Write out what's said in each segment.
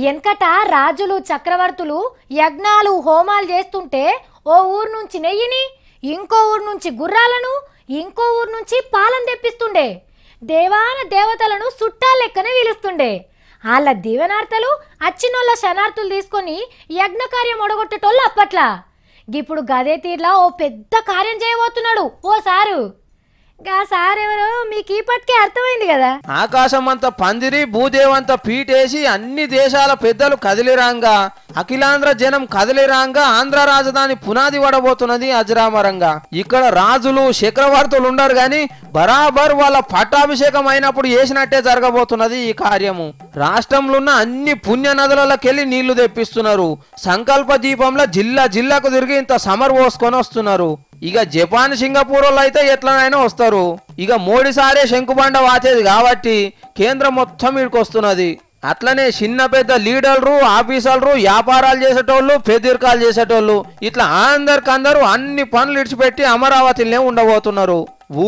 ఎన్కట రాజులు చక్రవర్తులు యజ్ఞాలు హోమాలు చేస్తుంటే ఓ ఊరు నుంచి నెయ్యిని, ఇంకో ఊరు నుంచి గుర్రాలను, ఇంకో ఊరు నుంచి పాలను తెప్పిస్తుండే. దేవాన దేవతలను చుట్టాల లెక్కనే పిలుస్తుండే. వాళ్ళ దీవెనార్తలు అచ్చినోళ్ళ శనార్థులు తీసుకొని యజ్ఞ కార్యం ఒడగొట్టేటోళ్ళు అప్పట్లా. ఇప్పుడు గదే తీర్లా ఓ పెద్ద కార్యం చేయబోతున్నాడు ఓ సారు. గా సారెవరో మీకు ఇప్పటికే అర్థమైంది కదా. ఆకాశం అంతా పందిరి, భూదేవంతా పీటేసి అన్ని దేశాల పెద్దలు కదిలిరాంగా, అఖిలాంధ్ర జనం కదిలిరాంగా ఆంధ్ర రాజధాని పునాది పడబోతున్నది అజరామరంగా. ఇక్కడ రాజులు చక్రవర్తులు ఉండరు గాని బరాబర్ వాళ్ళ పట్టాభిషేకం అయినప్పుడు చేసినట్టే జరగబోతున్నది ఈ కార్యము. రాష్ట్రంలో ఉన్న అన్ని పుణ్య నదులకెళ్లి నీళ్లు తెప్పిస్తున్నారు. సంకల్ప దీపంలో జిల్లా జిల్లాకు తిరిగి ఇంత సమర్ పోసుకొని వస్తున్నారు. ఇక జపాన్ సింగపూర్ వాళ్ళు అయితే ఎట్లనైనా వస్తారు. ఇక మోడీ సారే శంకుబండ వాచేది కాబట్టి కేంద్రం మొత్తం ఇడికొస్తున్నది. అట్లనే చిన్న పెద్ద లీడర్లు, ఆఫీసర్లు, వ్యాపారాలు చేసేటోళ్ళు, పెద్దరికాలు చేసేటోళ్ళు ఇట్లా అందరికందరూ అన్ని పనులు ఇడిచిపెట్టి అమరావతిలోనే ఉండబోతున్నారు.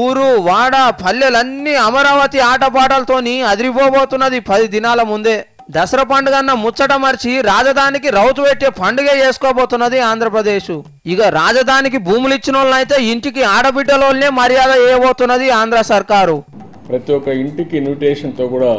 ఊరు వాడ పల్లెలన్నీ అమరావతి ఆటపాటలతోని అదిరిపోబోతున్నది 10 దినాల ముందే. దసరా పండుగ అన్న ముచ్చట మర్చి రాజధానికి రౌతు పెట్టే పండుగ చేసుకోబోతున్నది ఆంధ్రప్రదేశ్. ఇక రాజధానికి భూములు ఇచ్చిన వాళ్ళైతే ఇంటికి ఆడబిడ్డలోనే మర్యాద వేయబోతున్నది ఆంధ్ర సర్కారు. ప్రతి ఒక్క ఇంటికి ఇన్విటేషన్తో కూడా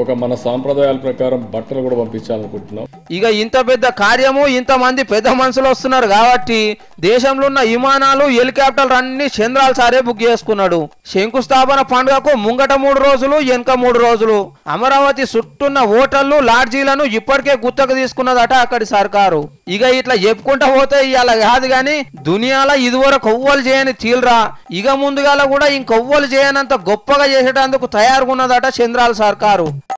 ఒక మన సాంప్రదాయాల ప్రకారం బట్టలు కూడా పంపించాలనుకుంటున్నాం. ఇక ఇంత పెద్ద కార్యము, ఇంతమంది పెద్ద మనుషులు వస్తున్నారు కాబట్టి దేశంలో ఉన్న విమానాలు, హెలికాప్టర్లు అన్ని చంద్రాల సారే బుక్ చేసుకున్నాడు. శంకుస్థాపన పండుగకు ముంగట 3 రోజులు, వెనక 3 రోజులు. అమరావతి చుట్టూన్న హోటళ్లు, లాడ్జీలను ఇప్పటికే గుత్తకు తీసుకున్నదట అక్కడి సర్కారు. ఇక ఇట్లా చెప్పుకుంటా పోతే ఇవాళ కాదు గాని దునియాలో ఇదివరకు కొవ్వలు చేయని తీల్రా, ఇక ముందుగాల కూడా ఇంకొవ్వలు చేయనంత గొప్పగా చేసేటందుకు తయారుగున్నదట చంద్రాల సర్కారు.